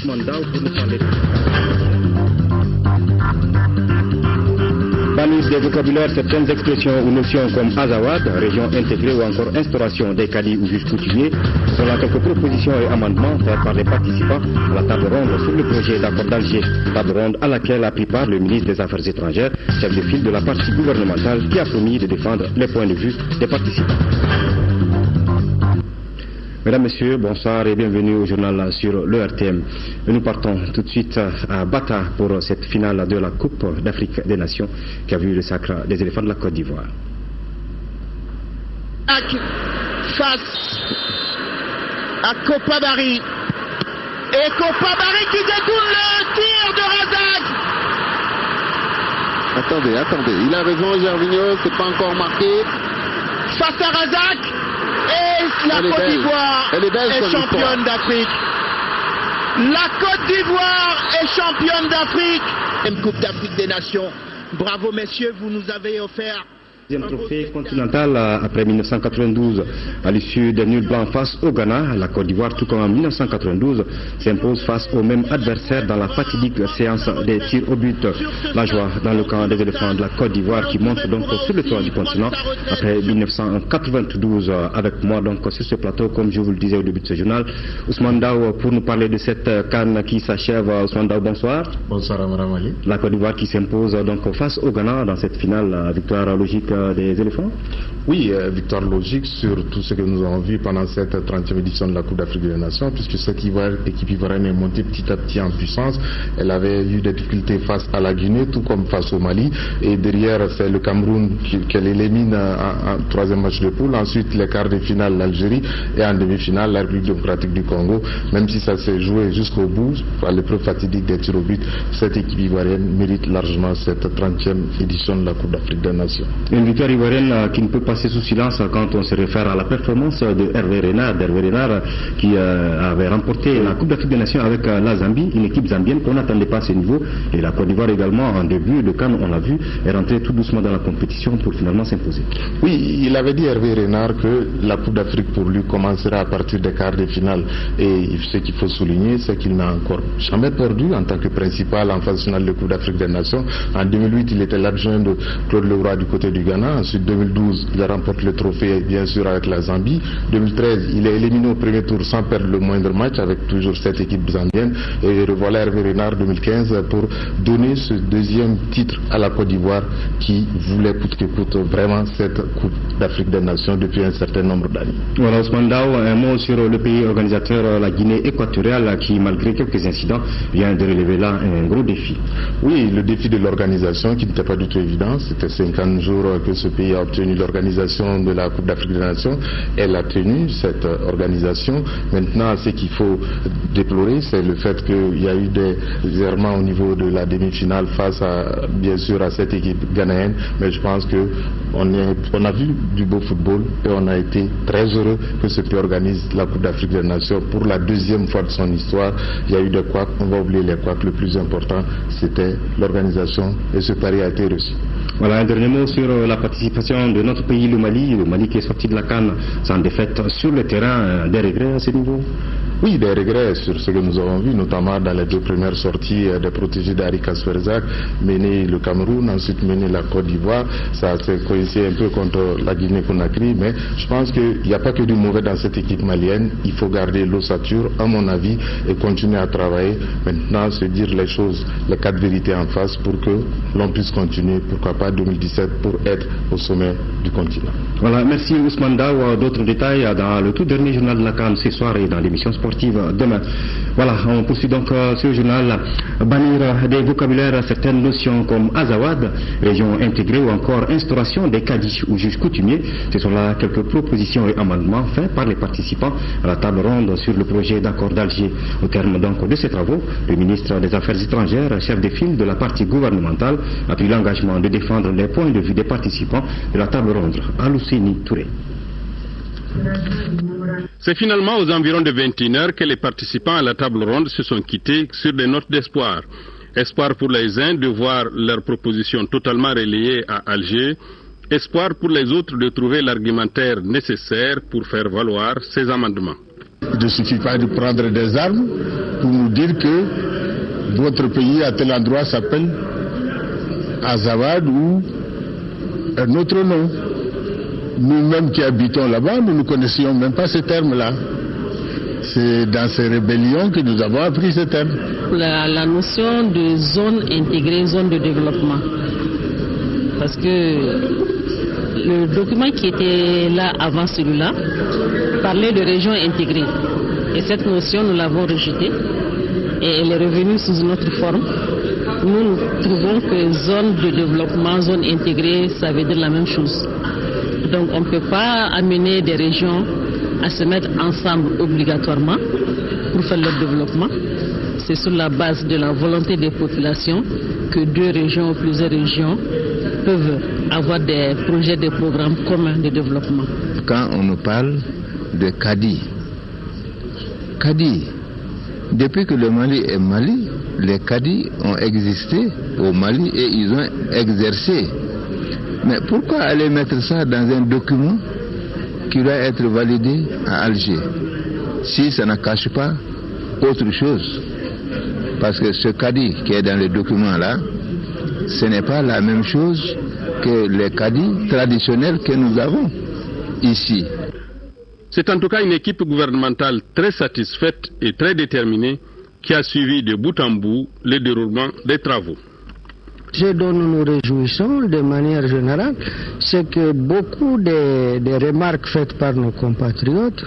Ousmane Daou pour nous parler. Bannissent des vocabulaires certaines expressions ou notions comme Azawad, région intégrée ou encore instauration des cadis ou juges coutumiers. Ce sont là quelques propositions et amendements faits par les participants à la table ronde sur le projet d'accord d'Alger. Table ronde à laquelle a pris part le ministre des Affaires étrangères, chef de file de la partie gouvernementale, qui a promis de défendre les points de vue des participants. Mesdames, Messieurs, bonsoir et bienvenue au journal sur le RTM. Nous partons tout de suite à Bata pour cette finale de la Coupe d'Afrique des Nations qui a vu le sacre des éléphants de la Côte d'Ivoire. Face à Kopabari. Et Kopabari qui détourne le tir de Razak. Attendez, il a raison Gervinho, c'est pas encore marqué. Face à Razak. Et la Côte d'Ivoire est championne d'Afrique. La Côte d'Ivoire est championne d'Afrique. Même Coupe d'Afrique des Nations. Bravo messieurs, vous nous avez offert Deuxième trophée continental après 1992. À l'issue des nuls blancs face au Ghana, la Côte d'Ivoire, tout comme en 1992, s'impose face au même adversaire dans la fatidique séance des tirs au but. La joie dans le camp des éléphants de la Côte d'Ivoire qui monte donc sur le toit du continent après 1992. Avec moi donc sur ce plateau, comme je vous le disais au début de ce journal, Ousmane Daou pour nous parler de cette CAN qui s'achève. Ousmane Daou, bonsoir. Bonsoir Amara Mali. La Côte d'Ivoire qui s'impose donc face au Ghana dans cette finale, victoire logique des éléphants? Oui, victoire logique sur tout ce que nous avons vu pendant cette 30e édition de la Coupe d'Afrique des Nations, puisque cette équipe ivoirienne est montée petit à petit en puissance. Elle avait eu des difficultés face à la Guinée, tout comme face au Mali. Et derrière, c'est le Cameroun qu'elle élimine en troisième match de poule. Ensuite, les quarts de finale, l'Algérie. Et en demi-finale, la République démocratique du Congo. Même si ça s'est joué jusqu'au bout, à l'épreuve fatidique des tirs au but, cette équipe ivoirienne mérite largement cette 30e édition de la Coupe d'Afrique des Nations. Une victoire ivoirienne qui ne peut passer sous silence quand on se réfère à la performance de Hervé Renard qui avait remporté la Coupe d'Afrique des Nations avec la Zambie, une équipe zambienne qu'on n'attendait pas à ce niveau. Et la Côte d'Ivoire également, en début de CAN, on l'a vu, est rentrée tout doucement dans la compétition pour finalement s'imposer. Oui, il avait dit Hervé Renard que la Coupe d'Afrique pour lui commencera à partir des quarts de finale. Et ce qu'il faut souligner, c'est qu'il n'a encore jamais perdu en tant que principal en phase finale de Coupe d'Afrique des Nations. En 2008, il était l'adjoint de Claude Leroy du côté du Ghana. Ensuite, 2012, il remporte le trophée bien sûr avec la Zambie. 2013, il est éliminé au premier tour sans perdre le moindre match avec toujours cette équipe zambienne. Et revoilà Hervé Renard 2015 pour donner ce deuxième titre à la Côte d'Ivoire qui voulait coûte que coûte vraiment cette Coupe d'Afrique des Nations depuis un certain nombre d'années. Voilà, Ousmane Daou, un mot sur le pays organisateur, la Guinée équatoriale, qui malgré quelques incidents vient de relever là un gros défi. Oui, le défi de l'organisation qui n'était pas du tout évident. C'était 50 jours que ce pays a obtenu l'organisation de la Coupe d'Afrique des Nations. Elle a tenu cette organisation. Maintenant, ce qu'il faut déplorer, c'est le fait qu'il y a eu des errements au niveau de la demi-finale face à, bien sûr, à cette équipe ghanéenne. Mais je pense que on a vu du beau football et on a été très heureux que ce pays organise la Coupe d'Afrique des Nations pour la deuxième fois de son histoire. Il y a eu des couacs, on va oublier les couacs. Le plus important, c'était l'organisation et ce pari a été reçu. Voilà, un dernier mot sur la participation de notre pays, le Mali qui est sorti de la CAN sans défaite sur le terrain. Des regrets à ce niveau? Oui, des regrets sur ce que nous avons vu, notamment dans les deux premières sorties des protégés d'Ari Kasperzak, mener le Cameroun, ensuite mener la Côte d'Ivoire. Ça s'est coincé un peu contre la Guinée-Conakry, mais je pense qu'il n'y a pas que du mauvais dans cette équipe malienne. Il faut garder l'ossature, à mon avis, et continuer à travailler. Maintenant, se dire les choses, les quatre vérités en face pour que l'on puisse continuer, pourquoi pas 2017, pour être au sommet du continent. Voilà, merci Ousmane Daou. D'autres détails dans le tout dernier journal de la CAN ce soir et dans l'émission sportive demain. Voilà, on poursuit donc ce journal. Bannir des vocabulaires certaines notions comme Azawad, région intégrée ou encore instauration des cadis ou juges coutumiers. Ce sont là quelques propositions et amendements faits par les participants à la table ronde sur le projet d'accord d'Alger. Au terme donc de ces travaux, le ministre des Affaires étrangères, chef de file de la partie gouvernementale, a pris l'engagement de défendre les points de vue des participants de la table ronde. Alouseni Touré. C'est finalement aux environs de 21h que les participants à la table ronde se sont quittés sur des notes d'espoir. Espoir pour les uns de voir leurs propositions totalement relayées à Alger. Espoir pour les autres de trouver l'argumentaire nécessaire pour faire valoir ces amendements. Il ne suffit pas de prendre des armes pour nous dire que votre pays à tel endroit s'appelle Azawad ou un autre nom. Nous-mêmes qui habitons là-bas, nous ne connaissions même pas ces termes-là. C'est dans ces rébellions que nous avons appris ces termes. La notion de zone intégrée, zone de développement. Parce que le document qui était là avant celui-là parlait de région intégrée. Et cette notion, nous l'avons rejetée. Et elle est revenue sous une autre forme. Nous trouvons que zone de développement, zone intégrée, ça veut dire la même chose. Donc on ne peut pas amener des régions à se mettre ensemble obligatoirement pour faire leur développement. C'est sur la base de la volonté des populations que deux régions ou plusieurs régions peuvent avoir des projets, des programmes communs de développement. Quand on nous parle de Kadi, depuis que le Mali est Mali, les Kadi ont existé au Mali et ils ont exercé. Mais pourquoi aller mettre ça dans un document qui doit être validé à Alger, si ça ne cache pas autre chose? Parce que ce Kadi qui est dans le document là, ce n'est pas la même chose que les Kadi traditionnels que nous avons ici. C'est en tout cas une équipe gouvernementale très satisfaite et très déterminée qui a suivi de bout en bout le déroulement des travaux. Ce dont nous nous réjouissons de manière générale, c'est que beaucoup des remarques faites par nos compatriotes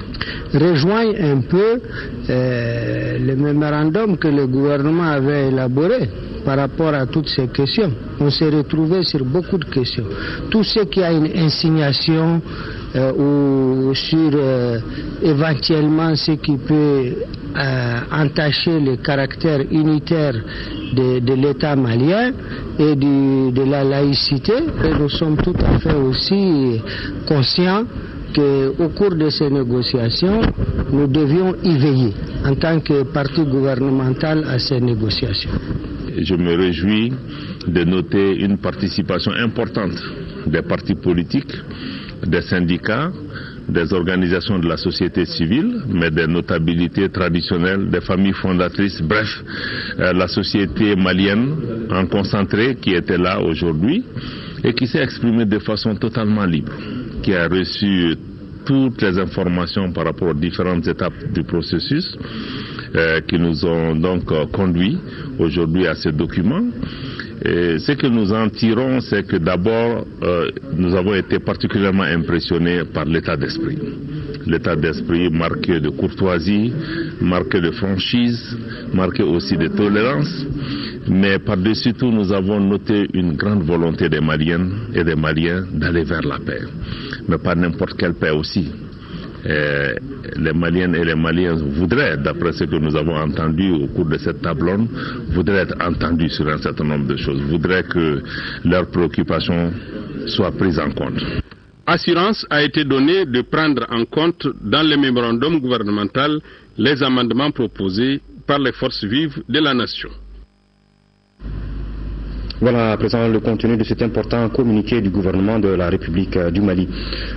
rejoignent un peu le mémorandum que le gouvernement avait élaboré par rapport à toutes ces questions. On s'est retrouvé sur beaucoup de questions. Tout ce qui a une insinuation ou sur éventuellement ce qui peut entacher le caractère unitaire de l'État malien et de la laïcité. Et nous sommes tout à fait aussi conscients qu'au cours de ces négociations, nous devions y veiller en tant que parti gouvernemental à ces négociations. Je me réjouis de noter une participation importante des partis politiques, des syndicats, des organisations de la société civile, mais des notabilités traditionnelles, des familles fondatrices, bref, la société malienne en concentré qui était là aujourd'hui et qui s'est exprimée de façon totalement libre, qui a reçu toutes les informations par rapport aux différentes étapes du processus qui nous ont donc conduits aujourd'hui à ce document. Et ce que nous en tirons, c'est que d'abord, nous avons été particulièrement impressionnés par l'état d'esprit. L'état d'esprit marqué de courtoisie, marqué de franchise, marqué aussi de tolérance. Mais par-dessus tout, nous avons noté une grande volonté des Maliennes et des Maliens d'aller vers la paix. Mais pas n'importe quelle paix aussi. Les Maliennes et les Maliens voudraient, d'après ce que nous avons entendu au cours de cette table ronde, voudraient être entendus sur un certain nombre de choses, voudraient que leurs préoccupations soient prises en compte. Assurance a été donnée de prendre en compte dans le mémorandum gouvernemental les amendements proposés par les forces vives de la nation. Voilà à présent le contenu de cet important communiqué du gouvernement de la République du Mali.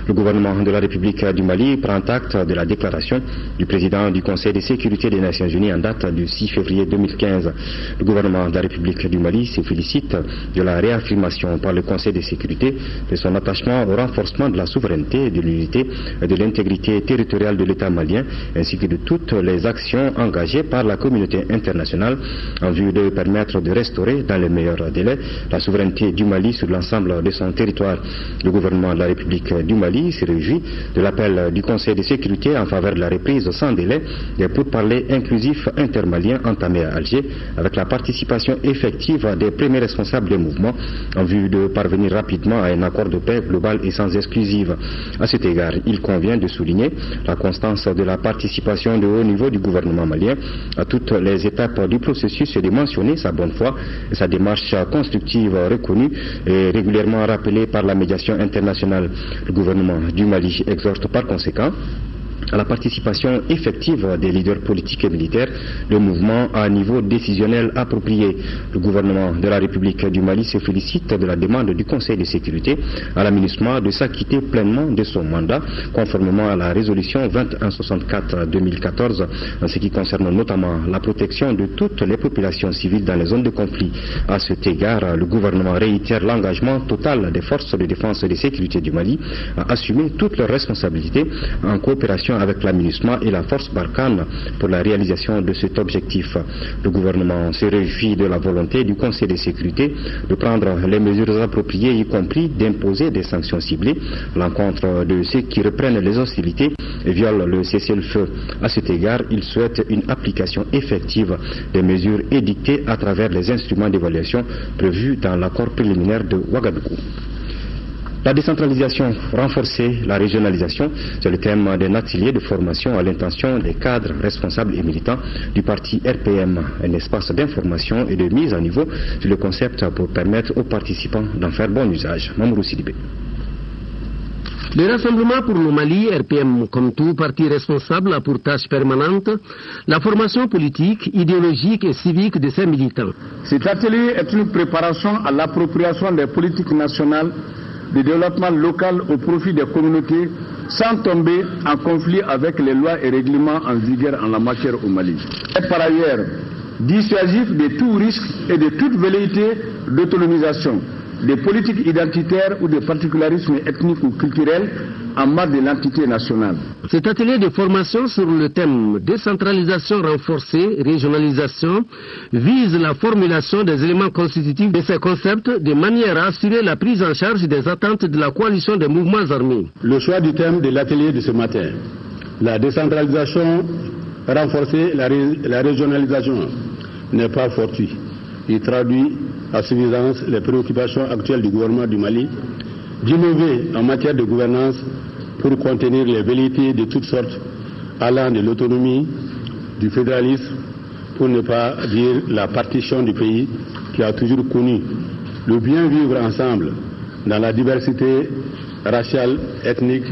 Le gouvernement de la République du Mali prend acte de la déclaration du président du Conseil de sécurité des Nations Unies en date du 6 février 2015. Le gouvernement de la République du Mali se félicite de la réaffirmation par le Conseil de sécurité de son attachement au renforcement de la souveraineté, de l'unité et de l'intégrité territoriale de l'État malien, ainsi que de toutes les actions engagées par la communauté internationale en vue de permettre de restaurer dans les meilleurs délais la souveraineté du Mali sur l'ensemble de son territoire. Le gouvernement de la République du Mali se réjouit de l'appel du Conseil de sécurité en faveur de la reprise sans délai des pourparlers inclusifs intermaliens entamés à Alger avec la participation effective des premiers responsables des mouvements en vue de parvenir rapidement à un accord de paix global et sans exclusive. À cet égard, il convient de souligner la constance de la participation de haut niveau du gouvernement malien à toutes les étapes du processus et de mentionner sa bonne foi et sa démarche constructive reconnue et régulièrement rappelée par la médiation internationale. Le gouvernement du Mali exhorte par conséquent à la participation effective des leaders politiques et militaires, le mouvement à un niveau décisionnel approprié. Le gouvernement de la République du Mali se félicite de la demande du Conseil de sécurité à la MINUSMA de s'acquitter pleinement de son mandat, conformément à la résolution 2164-2014, en ce qui concerne notamment la protection de toutes les populations civiles dans les zones de conflit. À cet égard, le gouvernement réitère l'engagement total des forces de défense et de sécurité du Mali à assumer toutes leurs responsabilités en coopération avec la MINUSMA et la force Barkhane pour la réalisation de cet objectif. Le gouvernement se réjouit de la volonté du Conseil de sécurité de prendre les mesures appropriées, y compris d'imposer des sanctions ciblées à l'encontre de ceux qui reprennent les hostilités et violent le cessez-le-feu. À cet égard, il souhaite une application effective des mesures édictées à travers les instruments d'évaluation prévus dans l'accord préliminaire de Ouagadougou. La décentralisation renforcée, la régionalisation, c'est le thème d'un atelier de formation à l'intention des cadres responsables et militants du parti RPM, un espace d'information et de mise à niveau sur le concept pour permettre aux participants d'en faire bon usage. Mamourou Sidibé. Le Rassemblement pour le Mali, RPM, comme tout parti responsable, a pour tâche permanente la formation politique, idéologique et civique de ses militants. Cet atelier est une préparation à l'appropriation des politiques nationales de développement local au profit des communautés sans tomber en conflit avec les lois et règlements en vigueur en la matière au Mali. Et par ailleurs, dissuasif de tout risque et de toute velléité d'autonomisation, des politiques identitaires ou des particularismes ethniques ou culturels en marge de l'entité nationale. Cet atelier de formation sur le thème décentralisation renforcée, régionalisation, vise la formulation des éléments constitutifs de ces concepts de manière à assurer la prise en charge des attentes de la coalition des mouvements armés. Le choix du thème de l'atelier de ce matin, la décentralisation renforcée, la régionalisation, n'est pas fortuit. Il traduit à suffisance les préoccupations actuelles du gouvernement du Mali, d'innover en matière de gouvernance pour contenir les velléités de toutes sortes allant de l'autonomie, du fédéralisme, pour ne pas dire la partition du pays qui a toujours connu le bien vivre ensemble dans la diversité raciale, ethnique,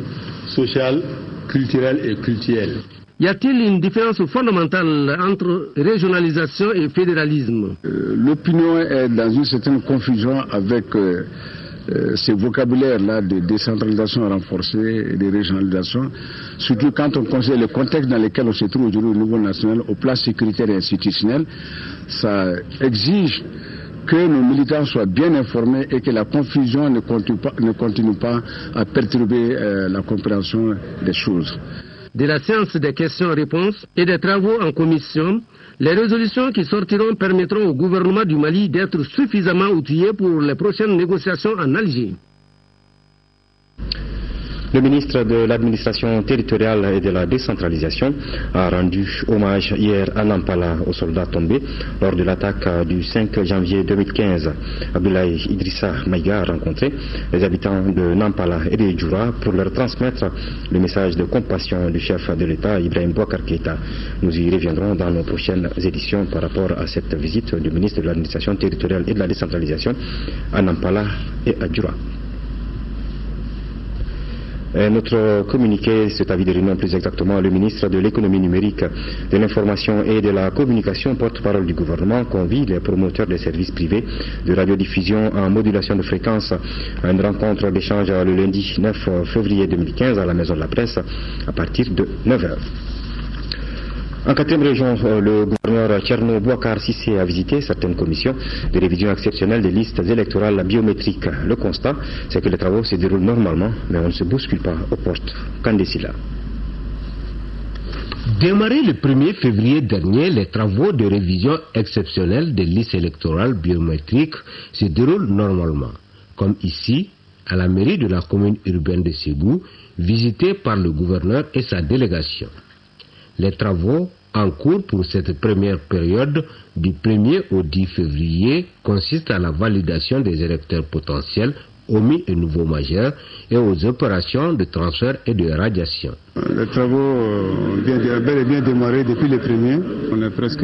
sociale, culturelle et culturelle. Y a-t-il une différence fondamentale entre régionalisation et fédéralisme? L'opinion est dans une certaine confusion avec ce vocabulaire-là de décentralisation renforcée et de régionalisation, surtout quand on considère le contexte dans lequel on se trouve aujourd'hui au niveau national, au plan sécuritaire et institutionnel. Ça exige que nos militants soient bien informés et que la confusion ne continue pas à perturber la compréhension des choses. De la séance des questions-réponses et des travaux en commission, les résolutions qui sortiront permettront au gouvernement du Mali d'être suffisamment outillé pour les prochaines négociations en Algérie. Le ministre de l'administration territoriale et de la décentralisation a rendu hommage hier à Nampala aux soldats tombés lors de l'attaque du 5 janvier 2015. Abdoulaye Idrissa Maïga a rencontré les habitants de Nampala et de Djoura pour leur transmettre le message de compassion du chef de l'État, Ibrahim Boubacar Keïta. Nous y reviendrons dans nos prochaines éditions par rapport à cette visite du ministre de l'administration territoriale et de la décentralisation à Nampala et à Djoura. Notre communiqué, cet avis de réunion plus exactement, le ministre de l'économie numérique, de l'information et de la communication, porte-parole du gouvernement, convie les promoteurs des services privés de radiodiffusion en modulation de fréquence à une rencontre d'échange le lundi 9 février 2015 à la Maison de la Presse à partir de 9h. En 4e région, le gouverneur Thierno Boubacar Cissé a visité certaines commissions de révision exceptionnelle des listes électorales biométriques. Le constat, c'est que les travaux se déroulent normalement, mais on ne se bouscule pas aux portes. Candesila. Démarré le 1er février dernier, les travaux de révision exceptionnelle des listes électorales biométriques se déroulent normalement, comme ici, à la mairie de la commune urbaine de Ségou, visitée par le gouverneur et sa délégation. Les travaux en cours pour cette première période du 1er au 10 février consistent à la validation des électeurs potentiels omis et nouveaux majeurs et aux opérations de transfert et de radiation. Les travaux ont bel et bien démarré depuis le 1er. On est presque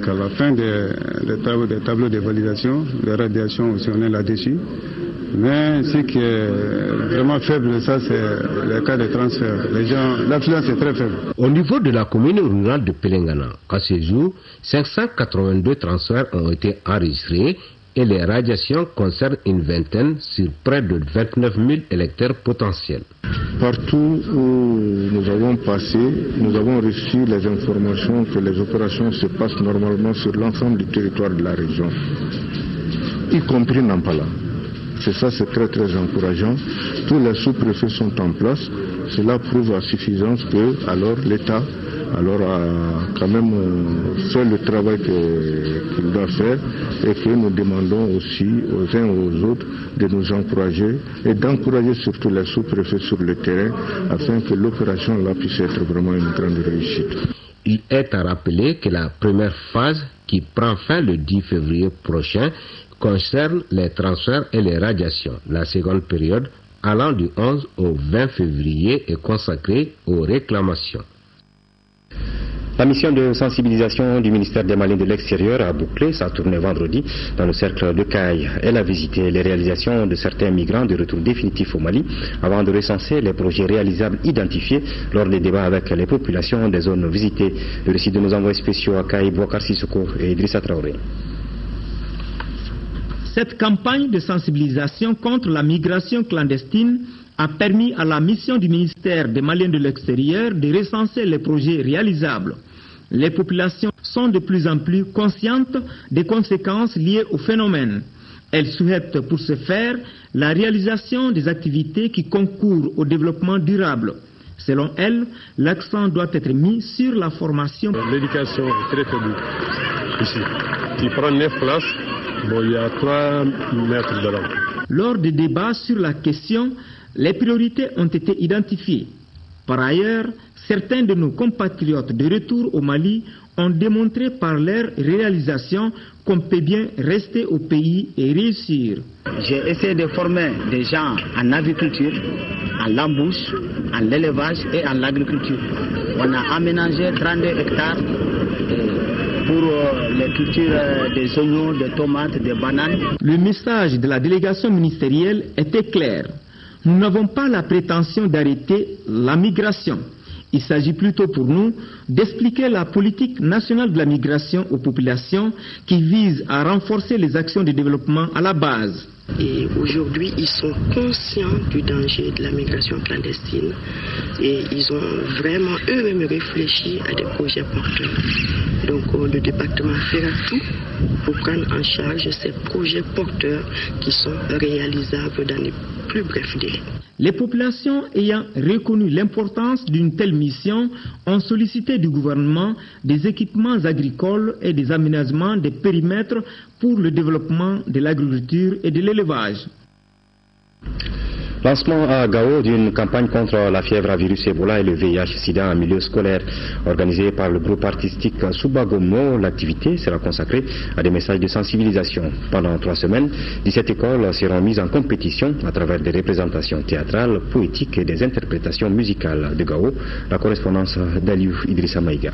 à la fin des tableaux de validation. Les radiations aussi, on est là-dessus. Mais ce qui est vraiment faible, ça c'est le cas des transferts. L'affluence est très faible. Au niveau de la commune rurale de Pelengana, à ce jour, 582 transferts ont été enregistrés et les radiations concernent une vingtaine sur près de 29 000 électeurs potentiels. Partout où nous avons passé, nous avons reçu les informations que les opérations se passent normalement sur l'ensemble du territoire de la région, y compris Nampala. C'est ça, c'est très très encourageant. Tous les sous-préfets sont en place. Cela prouve à suffisance que alors l'État a quand même fait le travail qu'il doit faire et que nous demandons aussi aux uns et aux autres de nous encourager et d'encourager surtout les sous-préfets sur le terrain afin que l'opération là puisse être vraiment une grande réussite. Il est à rappeler que la première phase qui prend fin le 10 février prochain concerne les transferts et les radiations. La seconde période, allant du 11 au 20 février, est consacrée aux réclamations. La mission de sensibilisation du ministère des Maliens de l'Extérieur a bouclé sa tournée vendredi dans le cercle de Caille. Elle a visité les réalisations de certains migrants de retour définitif au Mali avant de recenser les projets réalisables identifiés lors des débats avec les populations des zones visitées. Le récit de nos envoyés spéciaux à Caille, Bouakar Sissoko et Idrissa Traoré. Cette campagne de sensibilisation contre la migration clandestine a permis à la mission du ministère des Maliens de l'Extérieur de recenser les projets réalisables. Les populations sont de plus en plus conscientes des conséquences liées au phénomène. Elles souhaitent pour ce faire la réalisation des activités qui concourent au développement durable. Selon elles, l'accent doit être mis sur la formation. L'éducation est très faible ici. Tu prends 9 classes, il y a 3 mètres de long. Lors des débats sur la question, les priorités ont été identifiées. Par ailleurs, certains de nos compatriotes de retour au Mali ont démontré par leur réalisation qu'on peut bien rester au pays et réussir. J'ai essayé de former des gens en agriculture, en l'embouche, en l'élevage et en l'agriculture. On a aménagé 32 hectares pour les cultures des oignons, des tomates, des bananes. Le message de la délégation ministérielle était clair. Nous n'avons pas la prétention d'arrêter la migration. Il s'agit plutôt pour nous d'expliquer la politique nationale de la migration aux populations qui vise à renforcer les actions de développement à la base. Et aujourd'hui, ils sont conscients du danger de la migration clandestine et ils ont vraiment eux-mêmes réfléchi à des projets porteurs. Donc le département fera tout pour prendre en charge ces projets porteurs qui sont réalisables dans les plus brefs délais. Les populations ayant reconnu l'importance d'une telle mission ont sollicité du gouvernement des équipements agricoles et des aménagements des périmètres pour le développement de l'agriculture et de l'élevage. Lancement à Gao d'une campagne contre la fièvre à virus Ebola et le VIH-Sida en milieu scolaire. Organisée par le groupe artistique Subagomno, l'activité sera consacrée à des messages de sensibilisation. Pendant 3 semaines, 17 écoles seront mises en compétition à travers des représentations théâtrales, poétiques et des interprétations musicales de Gao. La correspondance d'Aliou Idrissa Maïga.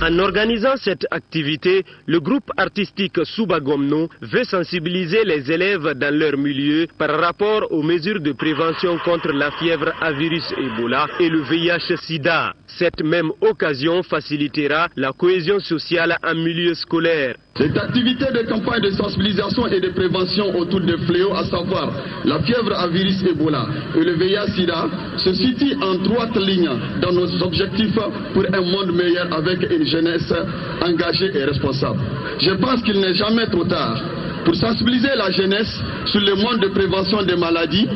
En organisant cette activité, le groupe artistique Subagomno veut sensibiliser les élèves dans leur milieu par rapport aux mesures de prévention contre la fièvre à virus Ebola et le VIH-Sida. Cette même occasion facilitera la cohésion sociale en milieu scolaire. Cette activité de campagne de sensibilisation et de prévention autour des fléaux, à savoir la fièvre à virus Ebola et le VIH-Sida, se situe en droite ligne dans nos objectifs pour un monde meilleur avec une jeunesse engagée et responsable. Je pense qu'il n'est jamais trop tard pour sensibiliser la jeunesse sur le mode de prévention des maladies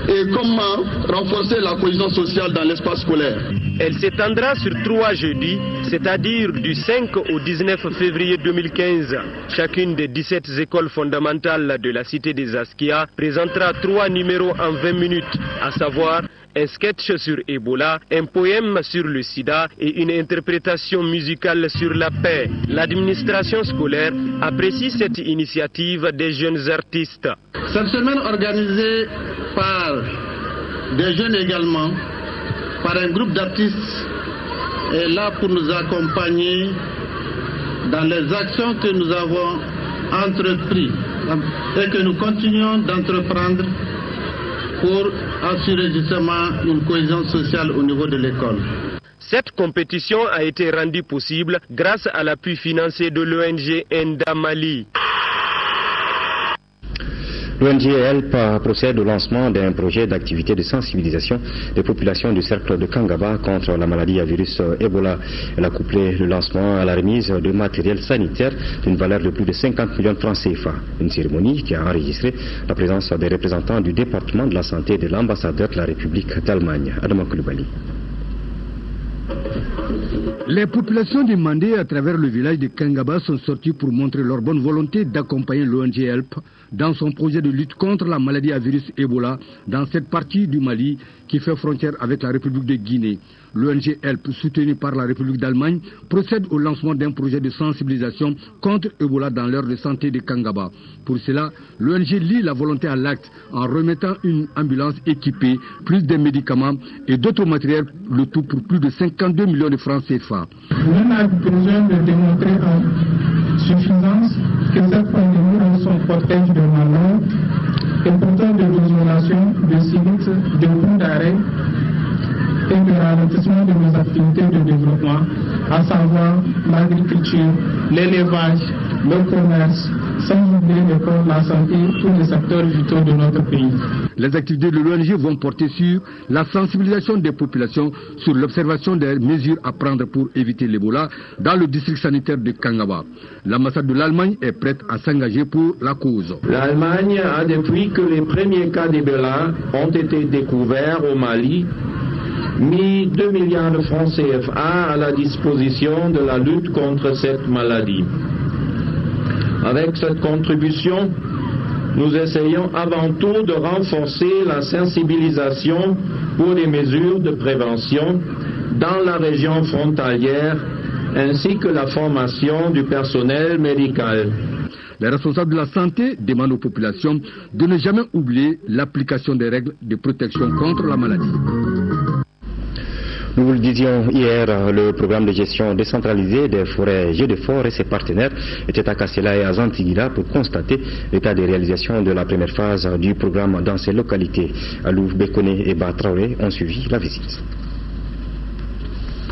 et comment renforcer la cohésion sociale dans l'espace scolaire. Elle s'étendra sur 3 jeudis, c'est-à-dire du 5 au 19 février 2015. Chacune des 17 écoles fondamentales de la cité des Askia présentera 3 numéros en 20 minutes, à savoir un sketch sur Ebola, un poème sur le sida et une interprétation musicale sur la paix. L'administration scolaire apprécie cette initiative des jeunes artistes. Cette semaine organisée par des jeunes également, par un groupe d'artistes, est là pour nous accompagner dans les actions que nous avons entrepris et que nous continuons d'entreprendre pour assurer justement une cohésion sociale au niveau de l'école. Cette compétition a été rendue possible grâce à l'appui financier de l'ONG Enda Mali. L'ONG HELP procède au lancement d'un projet d'activité de sensibilisation des populations du cercle de Kangaba contre la maladie à virus Ebola. Elle a couplé le lancement à la remise de matériel sanitaire d'une valeur de plus de 50 millions de francs CFA. Une cérémonie qui a enregistré la présence des représentants du département de la santé et de l'ambassadeur de la République d'Allemagne, Adama Koulibaly. Les populations du Mandé à travers le village de Kangaba sont sorties pour montrer leur bonne volonté d'accompagner l'ONG HELP dans son projet de lutte contre la maladie à virus Ebola dans cette partie du Mali qui fait frontière avec la République de Guinée. L'ONG HELP, soutenue par la République d'Allemagne, procède au lancement d'un projet de sensibilisation contre Ebola dans l'aire de santé de Kangaba. Pour cela, l'ONG lie la volonté à l'acte en remettant une ambulance équipée, plus de médicaments et d'autres matériels, le tout pour plus de 52 millions de francs CFA. Nous avons besoin de démontrer en suffisance que cette pandémie a son cortège de malheurs et pourtant de l'isolation, de sinistres, de coups d'arrêt et de ralentissement de nos activités de développement, à savoir l'agriculture, l'élevage, le commerce, sans oublier l'école, la santé, tous les secteurs vitaux de notre pays. Les activités de l'ONG vont porter sur la sensibilisation des populations sur l'observation des mesures à prendre pour éviter l'Ebola dans le district sanitaire de Kangaba. L'ambassade de l'Allemagne est prête à s'engager pour la cause. L'Allemagne a, depuis que les premiers cas d'Ebola ont été découverts au Mali, mis 2 milliards de francs CFA à la disposition de la lutte contre cette maladie. Avec cette contribution, nous essayons avant tout de renforcer la sensibilisation pour les mesures de prévention dans la région frontalière ainsi que la formation du personnel médical. Les responsables de la santé demandent aux populations de ne jamais oublier l'application des règles de protection contre la maladie. Nous vous le disions hier, le programme de gestion décentralisée des forêts GEDEFOR et ses partenaires étaient à Kassela et à Zantigila pour constater l'état de réalisation de la première phase du programme dans ces localités. Alouf, Bekone et Batraoré ont suivi la visite.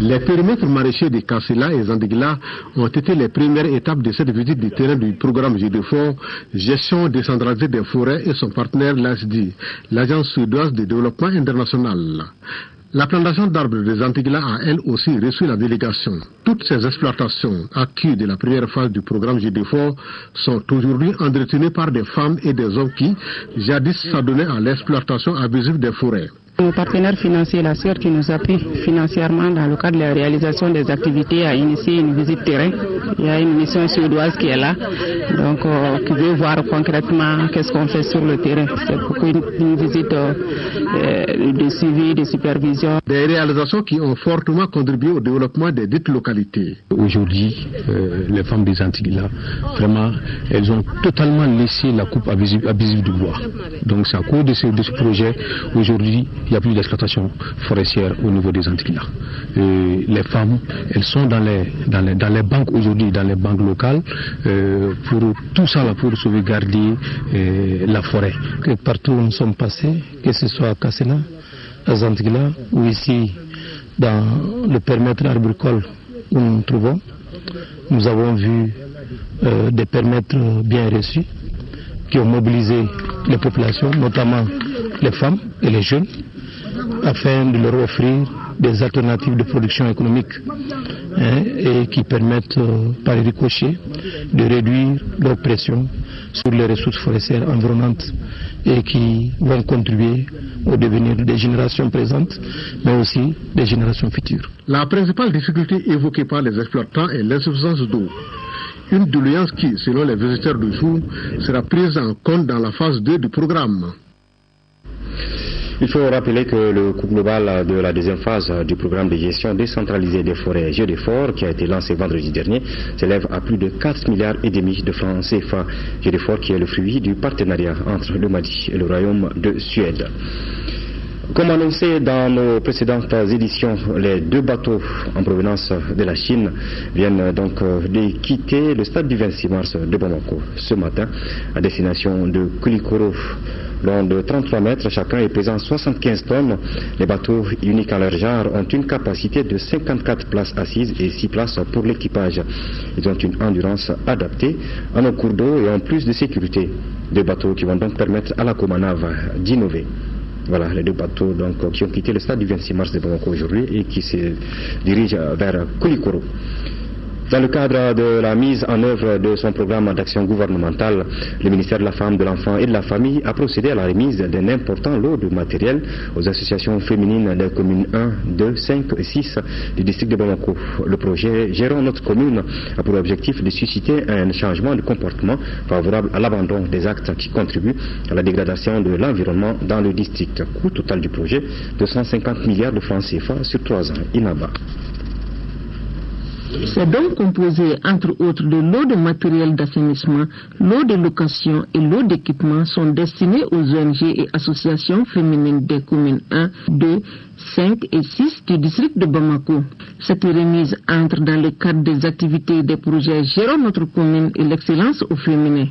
Les périmètres maraîchers de Kassela et Zandigila ont été les premières étapes de cette visite du terrain du programme GEDEFOR, gestion décentralisée des forêts et son partenaire l'ASD, l'Agence suédoise de développement international. La plantation d'arbres des Antigua a elle aussi reçu la délégation. Toutes ces exploitations acquises de la première phase du programme GEDEFOR sont aujourd'hui entretenues par des femmes et des hommes qui, jadis, s'adonnaient à l'exploitation abusive des forêts. Mon partenaire financier, la SUR, qui nous appuie financièrement dans le cadre de la réalisation des activités, a initié une visite terrain. Il y a une mission suédoise qui est là, donc qui veut voir concrètement qu'est-ce qu'on fait sur le terrain. C'est beaucoup une visite de suivi, de supervision. Des réalisations qui ont fortement contribué au développement des dites localités. Aujourd'hui, les femmes des Antigua, vraiment, elles ont totalement laissé la coupe abusive du bois. Donc c'est à cause de ce projet, aujourd'hui, il n'y a plus d'exploitation forestière au niveau des Antilles. Les femmes, elles sont dans les banques aujourd'hui, dans les banques locales, pour tout ça, là, pour sauvegarder la forêt. Que partout où nous sommes passés, que ce soit à Kassela, à Zantigila, ou ici, dans le périmètre agricole où nous nous trouvons, nous avons vu des périmètres bien reçus qui ont mobilisé les populations, notamment les femmes et les jeunes, afin de leur offrir des alternatives de production économique et qui permettent par ricochet de réduire leur pression sur les ressources forestières environnantes et qui vont contribuer au devenir des générations présentes mais aussi des générations futures. La principale difficulté évoquée par les exploitants est l'insuffisance d'eau. Une doléance qui, selon les visiteurs du jour, sera prise en compte dans la phase 2 du programme. Il faut rappeler que le coût global de la deuxième phase du programme de gestion décentralisée des forêts GEDEFOR, qui a été lancé vendredi dernier, s'élève à plus de 4,5 milliards de francs CFA. GEDEFOR qui est le fruit du partenariat entre le Mali et le Royaume de Suède. Comme annoncé dans nos précédentes éditions, les 2 bateaux en provenance de la Chine viennent donc de quitter le stade du 26 mars de Bamako ce matin à destination de Koulikoro. Long de 33 mètres chacun et pesant 75 tonnes, les bateaux uniques en leur genre ont une capacité de 54 places assises et 6 places pour l'équipage. Ils ont une endurance adaptée à nos cours d'eau et en plus de sécurité. 2 bateaux qui vont donc permettre à la Comanave d'innover. Voilà les 2 bateaux donc, qui ont quitté le stade du 26 mars de Bamako aujourd'hui et qui se dirigent vers Koulikoro. Dans le cadre de la mise en œuvre de son programme d'action gouvernementale, le ministère de la Femme, de l'Enfant et de la Famille a procédé à la remise d'un important lot de matériel aux associations féminines des communes 1, 2, 5 et 6 du district de Bamako. Le projet Gérons notre commune a pour objectif de susciter un changement de comportement favorable à l'abandon des actes qui contribuent à la dégradation de l'environnement dans le district. Coût total du projet, 250 milliards de francs CFA sur 3 ans. Inaba. C'est donc composé, entre autres, de lots de matériel d'assainissement, lots de location et lots d'équipement sont destinés aux ONG et associations féminines des communes 1, 2, 5 et 6 du district de Bamako. Cette remise entre dans le cadre des activités des projets Gérons notre commune et l'excellence au féminin.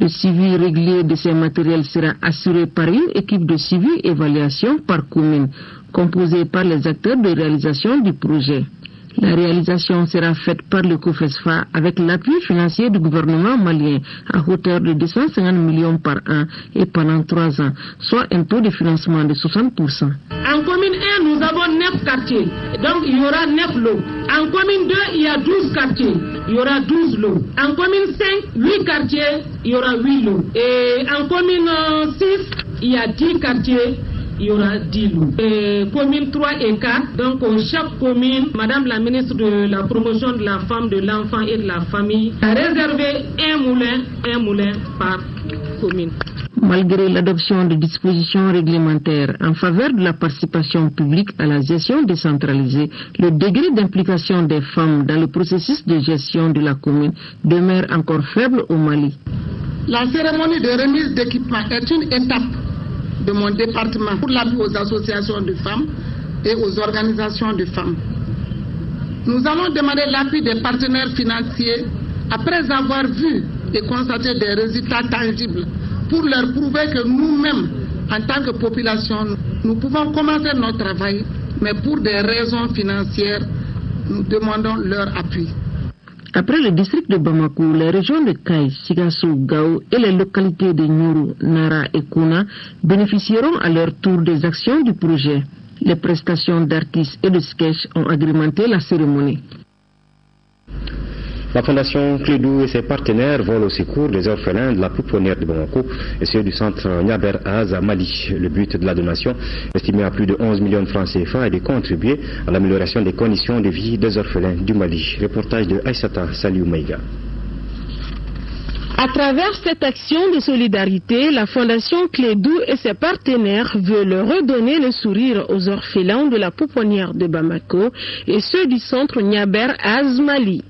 Le suivi régulier de ces matériels sera assuré par une équipe de suivi et évaluation par commune, composée par les acteurs de réalisation du projet. La réalisation sera faite par le COFESFA avec l'appui financier du gouvernement malien à hauteur de 250 millions par an et pendant 3 ans, soit un taux de financement de 60%. En commune 1, nous avons 9 quartiers, donc il y aura 9 lots. En commune 2, il y a 12 quartiers, il y aura 12 lots. En commune 5, 8 quartiers, il y aura 8 lots. Et en commune 6, il y a 10 quartiers. Il y aura 10 lots. Commune 3 et 4, donc chaque commune, Madame la ministre de la promotion de la femme, de l'enfant et de la famille a réservé un moulin par commune. Malgré l'adoption de dispositions réglementaires en faveur de la participation publique à la gestion décentralisée, le degré d'implication des femmes dans le processus de gestion de la commune demeure encore faible au Mali. La cérémonie de remise d'équipement est une étape de mon département pour l'appui aux associations de femmes et aux organisations de femmes. Nous allons demander l'appui des partenaires financiers après avoir vu et constaté des résultats tangibles pour leur prouver que nous-mêmes, en tant que population, nous pouvons commencer notre travail, mais pour des raisons financières, nous demandons leur appui. Après le district de Bamako, les régions de Kaï, Sigassou, Gao et les localités de Nyourou, Nara et Kouna bénéficieront à leur tour des actions du projet. Les prestations d'artistes et de sketchs ont agrémenté la cérémonie. La Fondation Clédou et ses partenaires volent au secours des orphelins de la pouponnière de Bamako et ceux du centre Nyaber Az à Mali. Le but de la donation, estimé à plus de 11 millions de francs CFA, est de contribuer à l'amélioration des conditions de vie des orphelins du Mali. Reportage de Aïssata Saliou Maïga. À travers cette action de solidarité, la Fondation Clédou et ses partenaires veulent redonner le sourire aux orphelins de la pouponnière de Bamako et ceux du centre Nyaber Az Mali.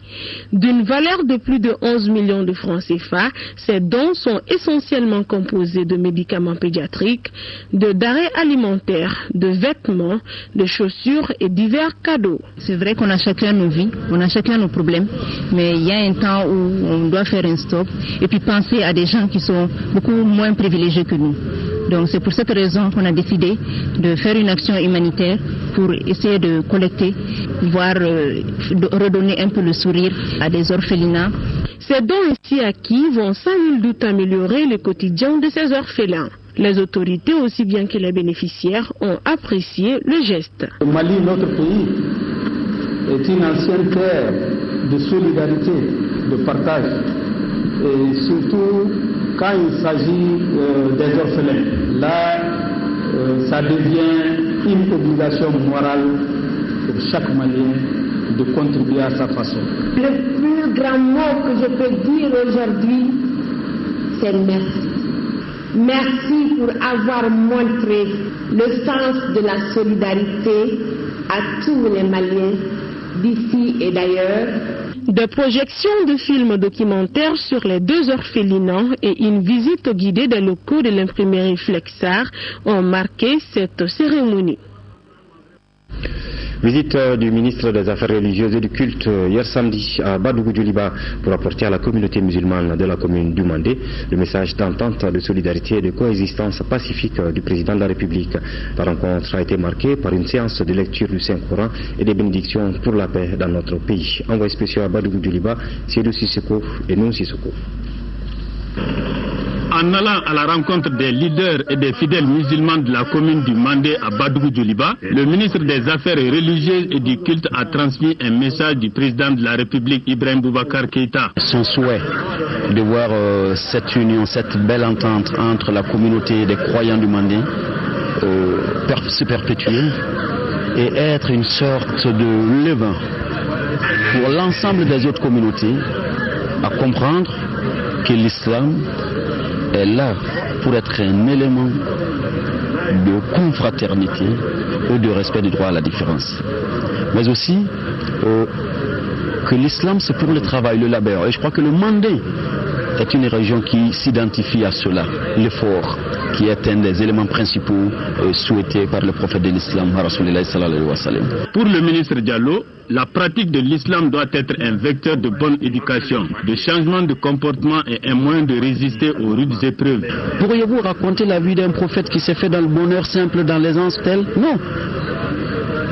D'une valeur de plus de 11 millions de francs CFA, ces dons sont essentiellement composés de médicaments pédiatriques, de denrées alimentaires, de vêtements, de chaussures et divers cadeaux. C'est vrai qu'on a chacun nos vies, on a chacun nos problèmes, mais il y a un temps où on doit faire un stop et puis penser à des gens qui sont beaucoup moins privilégiés que nous. Donc c'est pour cette raison qu'on a décidé de faire une action humanitaire pour essayer de collecter, voire de redonner un peu le sourire à des orphelinats. Ces dons ainsi acquis vont sans nul doute améliorer le quotidien de ces orphelins. Les autorités, aussi bien que les bénéficiaires, ont apprécié le geste. Le Mali, notre pays, est une ancienne terre de solidarité, de partage. Et surtout quand il s'agit des orphelins. Là, ça devient une obligation morale pour chaque Malien de contribuer à sa façon. Le plus grand mot que je peux dire aujourd'hui, c'est merci. Merci pour avoir montré le sens de la solidarité à tous les Maliens d'ici et d'ailleurs. Des projections de films documentaires sur les 2 orphelinats et une visite guidée des locaux de l'imprimerie Flexar ont marqué cette cérémonie. Visite du ministre des Affaires religieuses et du culte hier samedi à Badougou-Djoliba pour apporter à la communauté musulmane de la commune du Mandé le message d'entente, de solidarité et de coexistence pacifique du président de la République. La rencontre a été marquée par une séance de lecture du Saint-Coran et des bénédictions pour la paix dans notre pays. Envoyé spécial à Badougou-Djoliba, Seydou Sissoko et Non Sissoko. En allant à la rencontre des leaders et des fidèles musulmans de la commune du Mandé à Badougou-Djoliba, le ministre des Affaires religieuses et du culte a transmis un message du président de la République Ibrahim Boubacar Keïta. Son souhait de voir cette union, cette belle entente entre la communauté des croyants du Mandé se perpétuer et être une sorte de levain pour l'ensemble des autres communautés à comprendre que l'islam est là pour être un élément de confraternité et de respect du droit à la différence. Mais aussi que l'islam c'est pour le travail, le labeur. Et je crois que le Mandé est une région qui s'identifie à cela, l'effort, qui est un des éléments principaux souhaités par le prophète de l'islam, Rasulullah sallallahu alayhi wa sallam. Pour le ministre Diallo, la pratique de l'islam doit être un vecteur de bonne éducation, de changement de comportement et un moyen de résister aux rudes épreuves. Pourriez-vous raconter la vie d'un prophète qui s'est fait dans le bonheur simple, dans l'aisance telle? Non.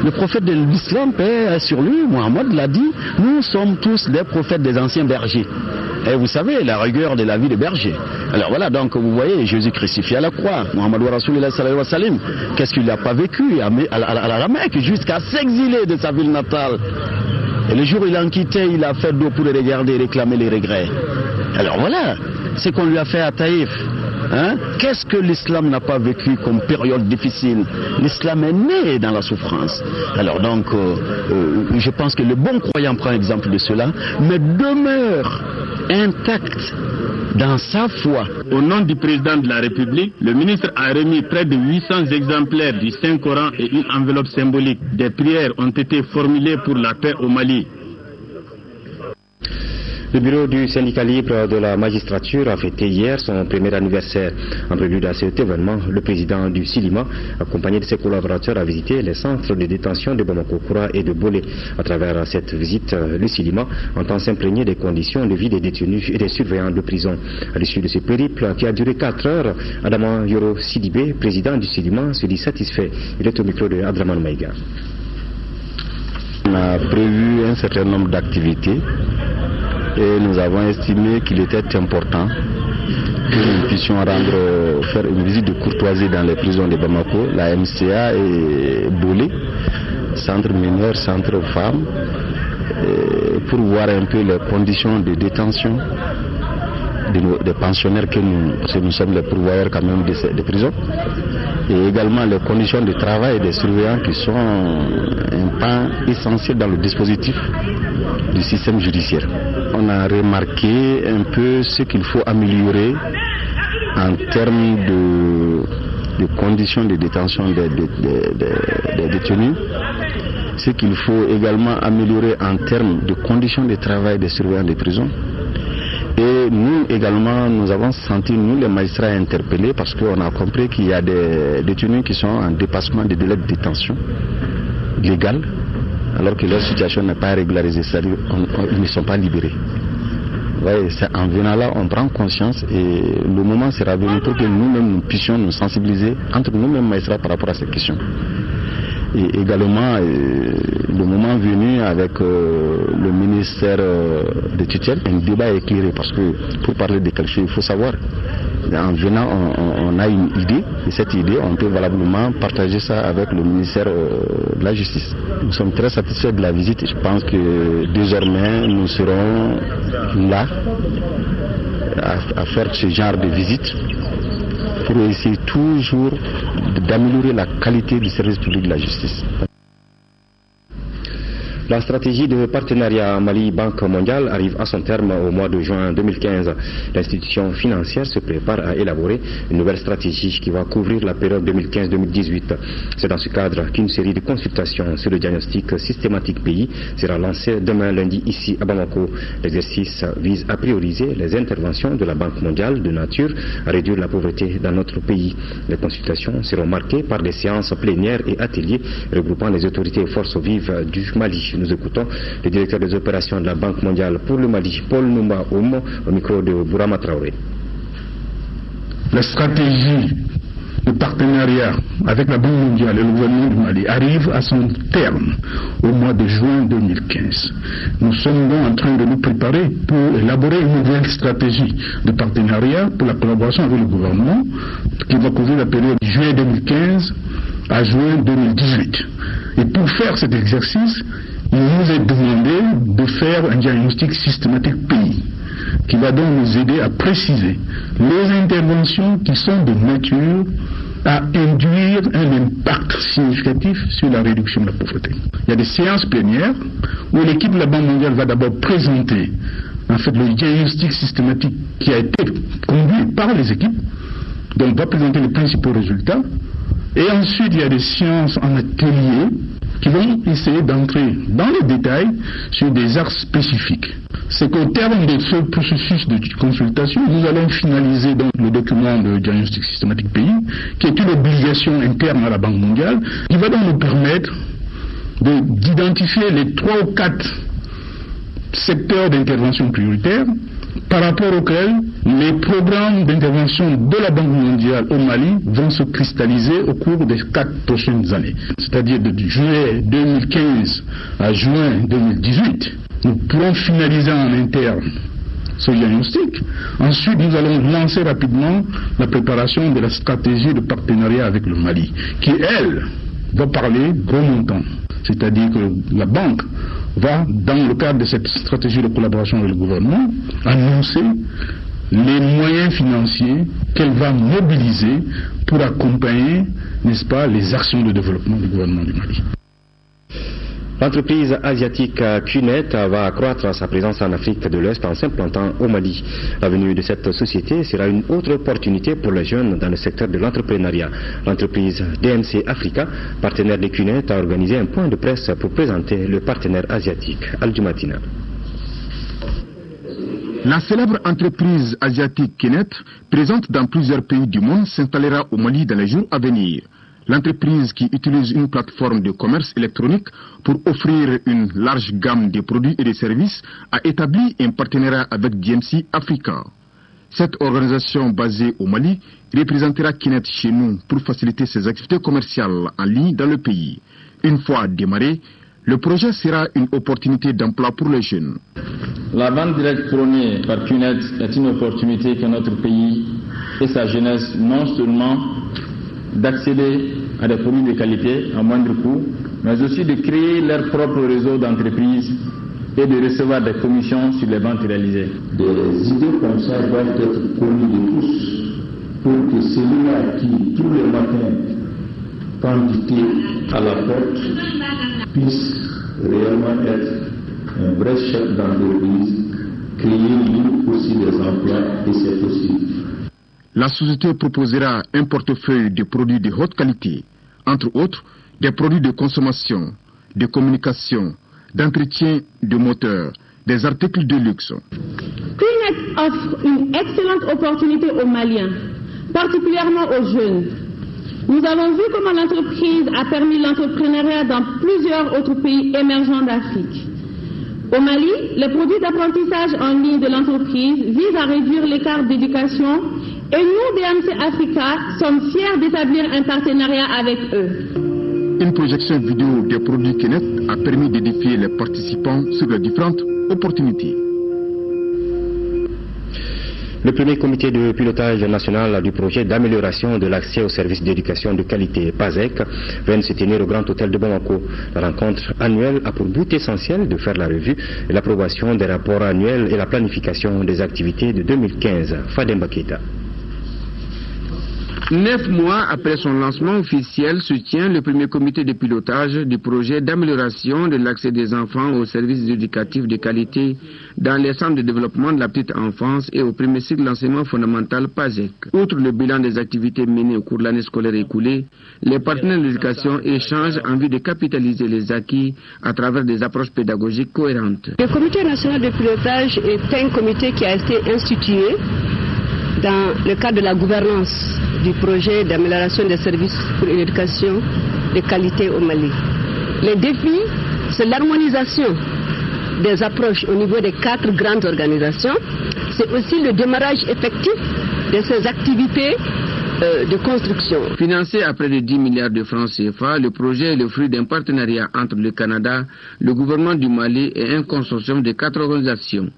Le prophète de l'islam, paix sur lui, Mohammed l'a dit, nous sommes tous des prophètes des anciens bergers. Et vous savez, la rigueur de la vie de berger. Alors voilà, donc vous voyez, Jésus crucifié à la croix, Mohammed Rasulullah sallallahu alayhi wa sallam, qu'est-ce qu'il n'a pas vécu à la Mecque jusqu'à s'exiler de sa ville natale. Et le jour où il en quittait, il a fait d'eau pour les regarder et réclamer les regrets. Alors voilà, c'est qu'on lui a fait à Taïf. Hein? Qu'est-ce que l'islam n'a pas vécu comme période difficile? L'islam est né dans la souffrance. Alors donc, je pense que le bon croyant prend exemple de cela, mais demeure intact dans sa foi. Au nom du président de la République, le ministre a remis près de 800 exemplaires du Saint-Coran et une enveloppe symbolique. Des prières ont été formulées pour la paix au Mali. Le bureau du syndicat libre de la magistrature a fêté hier son premier anniversaire. En prélude à cet événement, le président du Silima, accompagné de ses collaborateurs, a visité les centres de détention de Bamako-Koura et de Bolé. À travers cette visite, le Silima entend s'imprégner des conditions de vie des détenus et des surveillants de prison. À l'issue de ce périple, qui a duré 4 heures, Adama Yoro Sidibé, président du Silima, se dit satisfait. Il est au micro de Adraman Maïga. On a prévu un certain nombre d'activités. Et nous avons estimé qu'il était important que nous puissions faire une visite de courtoisie dans les prisons de Bamako, la MCA et Bolé, centre mineur, centre femmes, pour voir un peu les conditions de détention des pensionnaires parce que nous sommes les pourvoyeurs quand même des prisons, et également les conditions de travail des surveillants qui sont un pan essentiel dans le dispositif du système judiciaire. On a remarqué un peu ce qu'il faut améliorer en termes de conditions de détention des détenus, ce qu'il faut également améliorer en termes de conditions de travail des surveillants des prisons. Et nous également, nous avons senti, nous les magistrats, interpellés parce qu'on a compris qu'il y a des détenus qui sont en dépassement des délais de détention légal, alors que leur situation n'est pas régularisée, c'est-à-dire ils ne sont pas libérés. Ouais, en venant là, on prend conscience et le moment sera venu pour que nous-mêmes nous puissions nous sensibiliser entre nous-mêmes magistrats par rapport à cette question. Et également, le moment venu avec le ministère des tutelles, un débat éclairé, parce que pour parler de quelque chose, il faut savoir. En venant, on a une idée, et cette idée, on peut valablement partager ça avec le ministère de la Justice. Nous sommes très satisfaits de la visite. Je pense que désormais, nous serons là à faire ce genre de visite pour essayer toujours d'améliorer la qualité du service public de la justice. La stratégie de partenariat Mali-Banque mondiale arrive à son terme au mois de juin 2015. L'institution financière se prépare à élaborer une nouvelle stratégie qui va couvrir la période 2015-2018. C'est dans ce cadre qu'une série de consultations sur le diagnostic systématique pays sera lancée demain lundi ici à Bamako. L'exercice vise à prioriser les interventions de la Banque mondiale de nature à réduire la pauvreté dans notre pays. Les consultations seront marquées par des séances plénières et ateliers regroupant les autorités et forces vives du Mali. Nous écoutons le directeur des opérations de la Banque mondiale pour le Mali, Paul Numba Oum, au micro de Bourama Traoré. La stratégie de partenariat avec la Banque mondiale et le gouvernement du Mali arrive à son terme au mois de juin 2015. Nous sommes donc en train de nous préparer pour élaborer une nouvelle stratégie de partenariat pour la collaboration avec le gouvernement qui va couvrir la période de juin 2015 à juin 2018. Et pour faire cet exercice, il nous est demandé de faire un diagnostic systématique pays qui va donc nous aider à préciser les interventions qui sont de nature à induire un impact significatif sur la réduction de la pauvreté. Il y a des séances plénières où l'équipe de la Banque mondiale va d'abord présenter en fait le diagnostic systématique qui a été conduit par les équipes, donc va présenter les principaux résultats. Et ensuite, il y a des séances en atelier qui vont essayer d'entrer dans les détails sur des axes spécifiques. C'est qu'au terme de ce processus de consultation, nous allons finaliser donc le document de diagnostic systématique pays, qui est une obligation interne à la Banque mondiale, qui va donc nous permettre d'identifier les 3 ou 4 secteurs d'intervention prioritaires par rapport auxquels les programmes d'intervention de la Banque mondiale au Mali vont se cristalliser au cours des 4 prochaines années. C'est-à-dire de juillet 2015 à juin 2018, nous pourrons finaliser en interne ce diagnostic. Ensuite, nous allons lancer rapidement la préparation de la stratégie de partenariat avec le Mali, qui, elle, va parler gros montant. C'est-à-dire que la banque va, dans le cadre de cette stratégie de collaboration avec le gouvernement, annoncer les moyens financiers qu'elle va mobiliser pour accompagner, n'est-ce pas, les actions de développement du gouvernement du Mali. L'entreprise asiatique QNET va accroître sa présence en Afrique de l'Ouest en s'implantant au Mali. La venue de cette société sera une autre opportunité pour les jeunes dans le secteur de l'entrepreneuriat. L'entreprise DMC Africa, partenaire de QNET, a organisé un point de presse pour présenter le partenaire asiatique. Al-Jumatina. La célèbre entreprise asiatique QNET, présente dans plusieurs pays du monde, s'installera au Mali dans les jours à venir. L'entreprise, qui utilise une plateforme de commerce électronique pour offrir une large gamme de produits et de services, a établi un partenariat avec DMC Africa. Cette organisation basée au Mali représentera QNET chez nous pour faciliter ses activités commerciales en ligne dans le pays. Une fois démarré, le projet sera une opportunité d'emploi pour les jeunes. La vente directe prônée par QNET est une opportunité que notre pays et sa jeunesse non seulement d'accéder à des produits de qualité à moindre coût, mais aussi de créer leur propre réseau d'entreprises et de recevoir des commissions sur les ventes réalisées. Des idées comme ça doivent être connues de tous pour que celui-là qui, tous les matins, quand il est à la porte, puisse réellement être un vrai chef d'entreprise, créer lui aussi des emplois, et c'est possible. La société proposera un portefeuille de produits de haute qualité, entre autres des produits de consommation, de communication, d'entretien de moteurs, des articles de luxe. QNET offre une excellente opportunité aux Maliens, particulièrement aux jeunes. Nous avons vu comment l'entreprise a permis l'entrepreneuriat dans plusieurs autres pays émergents d'Afrique. Au Mali, les produits d'apprentissage en ligne de l'entreprise visent à réduire l'écart d'éducation et nous, DMC Africa, sommes fiers d'établir un partenariat avec eux. Une projection vidéo des produits QNET a permis d'édifier les participants sur les différentes opportunités. Le premier comité de pilotage national du projet d'amélioration de l'accès aux services d'éducation de qualité PASEC vient de se tenir au Grand Hôtel de Bamako. La rencontre annuelle a pour but essentiel de faire la revue et l'approbation des rapports annuels et la planification des activités de 2015. Fadem Baketa. 9 mois après son lancement officiel se tient le premier comité de pilotage du projet d'amélioration de l'accès des enfants aux services éducatifs de qualité dans les centres de développement de la petite enfance et au premier cycle d'enseignement fondamental PASEC. Outre le bilan des activités menées au cours de l'année scolaire écoulée, les partenaires de l'éducation échangent en vue de capitaliser les acquis à travers des approches pédagogiques cohérentes. Le comité national de pilotage est un comité qui a été institué dans le cadre de la gouvernance du projet d'amélioration des services pour l'éducation de qualité au Mali. Les défis, c'est l'harmonisation des approches au niveau des 4 grandes organisations. C'est aussi le démarrage effectif de ces activités de construction. Financé à près de 10 milliards de francs CFA, le projet est le fruit d'un partenariat entre le Canada, le gouvernement du Mali et un consortium de 4 organisations.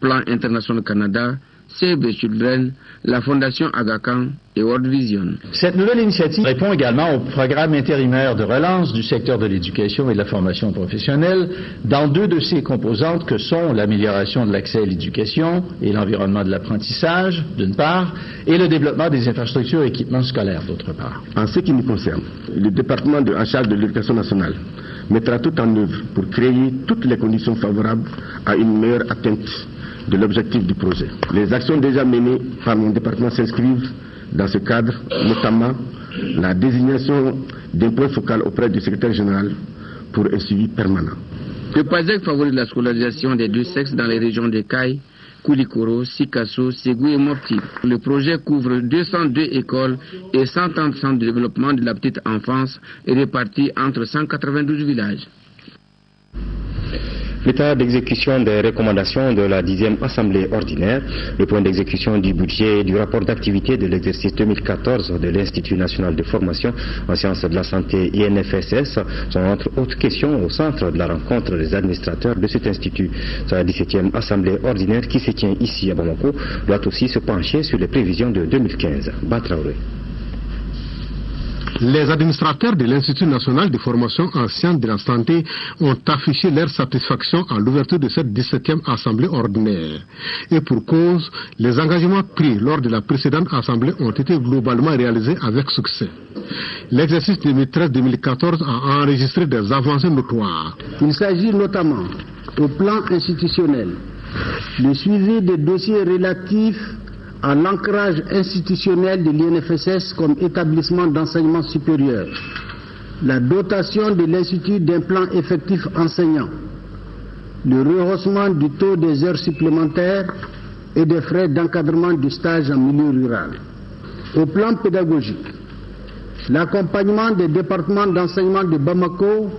Plan International Canada, Save the Children, la Fondation Aga Khan et World Vision. Cette nouvelle initiative répond également au programme intérimaire de relance du secteur de l'éducation et de la formation professionnelle dans 2 de ses composantes que sont l'amélioration de l'accès à l'éducation et l'environnement de l'apprentissage, d'une part, et le développement des infrastructures et équipements scolaires, d'autre part. En ce qui nous concerne, le département en charge de l'éducation nationale mettra tout en œuvre pour créer toutes les conditions favorables à une meilleure atteinte de l'objectif du projet. Les actions déjà menées par mon département s'inscrivent dans ce cadre, notamment la désignation d'un point focal auprès du secrétaire général pour un suivi permanent. Le PASEC favorise la scolarisation des 2 sexes dans les régions de Kaï, Koulikoro, Sikasso, Ségou et Mopti. Le projet couvre 202 écoles et 130 centres de développement de la petite enfance et répartis entre 192 villages. L'état d'exécution des recommandations de la 10e Assemblée ordinaire, le point d'exécution du budget et du rapport d'activité de l'exercice 2014 de l'Institut national de formation en sciences de la santé INFSS sont entre autres questions au centre de la rencontre des administrateurs de cet institut. La 17e Assemblée ordinaire qui se tient ici à Bamako doit aussi se pencher sur les prévisions de 2015. Batraoré. Les administrateurs de l'Institut national de formation en sciences de la santé ont affiché leur satisfaction à l'ouverture de cette 17e assemblée ordinaire. Et pour cause, les engagements pris lors de la précédente assemblée ont été globalement réalisés avec succès. L'exercice 2013-2014 a enregistré des avancées notoires. Il s'agit notamment, au plan institutionnel, du suivi des dossiers relatifs à l'ancrage institutionnel de l'INFSS comme établissement d'enseignement supérieur, la dotation de l'Institut d'un plan effectif enseignant, le rehaussement du taux des heures supplémentaires et des frais d'encadrement du stage en milieu rural. Au plan pédagogique, l'accompagnement des départements d'enseignement de Bamako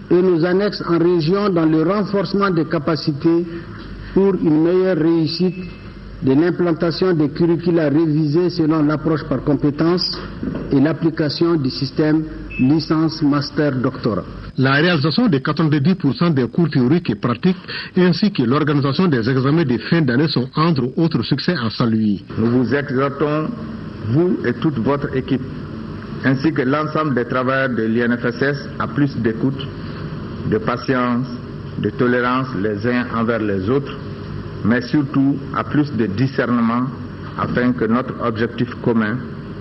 et nos annexes en région dans le renforcement des capacités pour une meilleure réussite de l'implantation des curricula révisés selon l'approche par compétences et l'application du système licence, master, doctorat. La réalisation de 90% des cours théoriques et pratiques ainsi que l'organisation des examens de fin d'année sont entre autres succès à saluer. Nous vous exhortons, vous et toute votre équipe, ainsi que l'ensemble des travailleurs de l'INFSS à plus d'écoute, de patience, de tolérance les uns envers les autres, mais surtout à plus de discernement afin que notre objectif commun,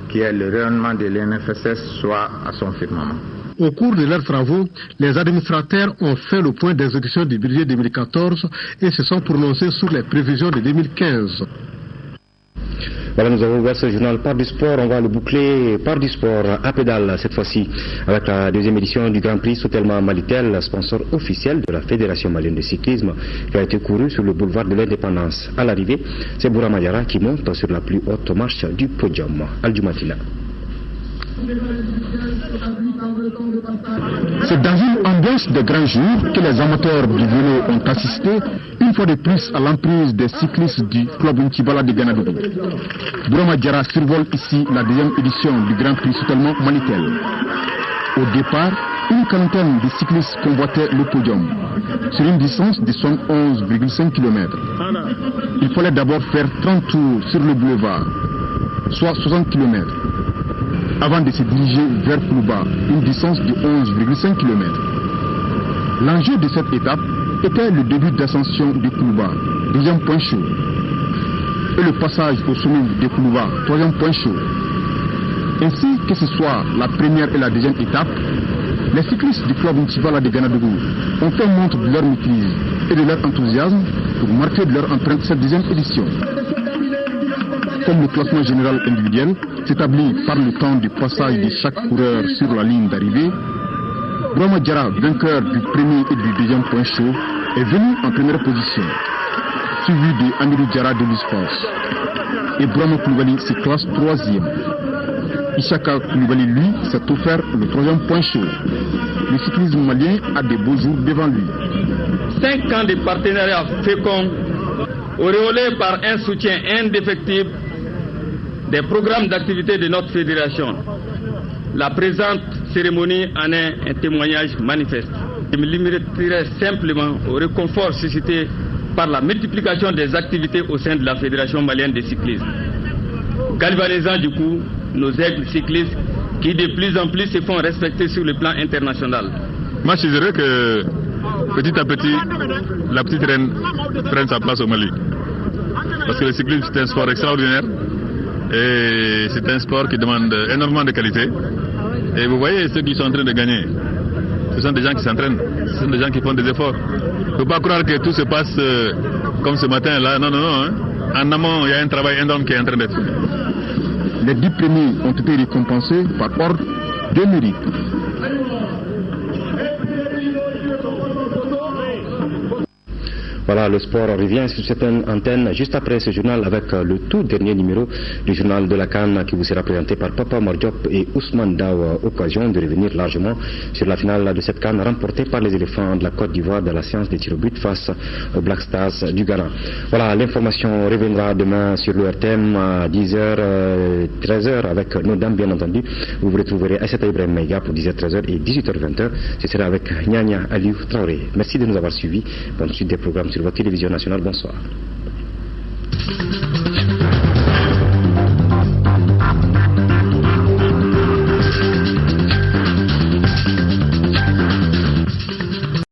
qui est le rayonnement de l'INFSS, soit à son firmament. Au cours de leurs travaux, les administrateurs ont fait le point d'exécution du budget 2014 et se sont prononcés sur les prévisions de 2015. Voilà, nous avons ouvert ce journal par du sport. On va le boucler par du sport à pédale cette fois-ci avec la 2e édition du Grand Prix Soutelma Malitel, sponsor officiel de la Fédération malienne de cyclisme, qui a été couru sur le boulevard de l'Indépendance. À l'arrivée, c'est Boura Mayara qui monte sur la plus haute marche du podium. Al-Jumatina. C'est dans une ambiance de grand jour que les amateurs du vélo ont assisté une fois de plus à l'emprise des cyclistes du club Nkibala de Ganadougou. Bourama Diarra survole ici la 2e édition du Grand Prix Soutelma Malitel. Au départ, une quarantaine de cyclistes convoitaient le podium sur une distance de 71,5 km. Il fallait d'abord faire 30 tours sur le boulevard, soit 60 km. Avant de se diriger vers Koulouba, une distance de 11,5 km. L'enjeu de cette étape était le début d'ascension de Koulouba, 2e point chaud, et le passage au sommet de Koulouba, 3e point chaud. Ainsi que ce soit la première et la deuxième étape, les cyclistes du club municipal de Ganadougou ont fait montre de leur maîtrise et de leur enthousiasme pour marquer de leur empreinte cette deuxième édition. Comme le classement général individuel s'établit par le temps du passage de chaque coureur sur la ligne d'arrivée, Brahma Diarra, vainqueur du premier et du deuxième point chaud, est venu en première position, suivi de Amirou Diarra de l'E-Sports. Et Brahma Koulibaly se classe troisième. Ishaka Koulibaly, lui, s'est offert le troisième point chaud. Le cyclisme malien a des beaux jours devant lui. 5 ans de partenariat fécond, auréolés par un soutien indéfectible des programmes d'activité de notre fédération. La présente cérémonie en est un témoignage manifeste. Je me limiterai simplement au réconfort suscité par la multiplication des activités au sein de la Fédération malienne de cyclisme, galvanisant du coup nos aigles cyclistes qui de plus en plus se font respecter sur le plan international. Moi je dirais que petit à petit, la petite reine prenne sa place au Mali. Parce que le cyclisme c'est un sport extraordinaire et c'est un sport qui demande énormément de qualité. Et vous voyez ceux qui sont en train de gagner, ce sont des gens qui s'entraînent, ce sont des gens qui font des efforts. Il ne faut pas croire que tout se passe comme ce matin là, non. Hein. En amont, il y a un travail énorme qui est en train d'être fait. Les 10 premiers ont été récompensés par ordre de mérite. Voilà, le sport revient sur cette antenne juste après ce journal avec le tout dernier numéro du journal de la CAN qui vous sera présenté par Papa Mardiop et Ousmane Daw. Occasion de revenir largement sur la finale de cette CAN remportée par les éléphants de la Côte d'Ivoire dans la séance des tirs au but face aux Black Stars du Ghana. Voilà, l'information reviendra demain sur le RTM à 10h, 13h avec nos dames bien entendu. Vous vous retrouverez à Ibrahim Maïga pour 10h, 13h et 18h, 20h. Ce sera avec Nyanya Aliou Traoré. Merci de nous avoir suivis. Bonne suite des programmes sur votre télévision nationale. Bonsoir.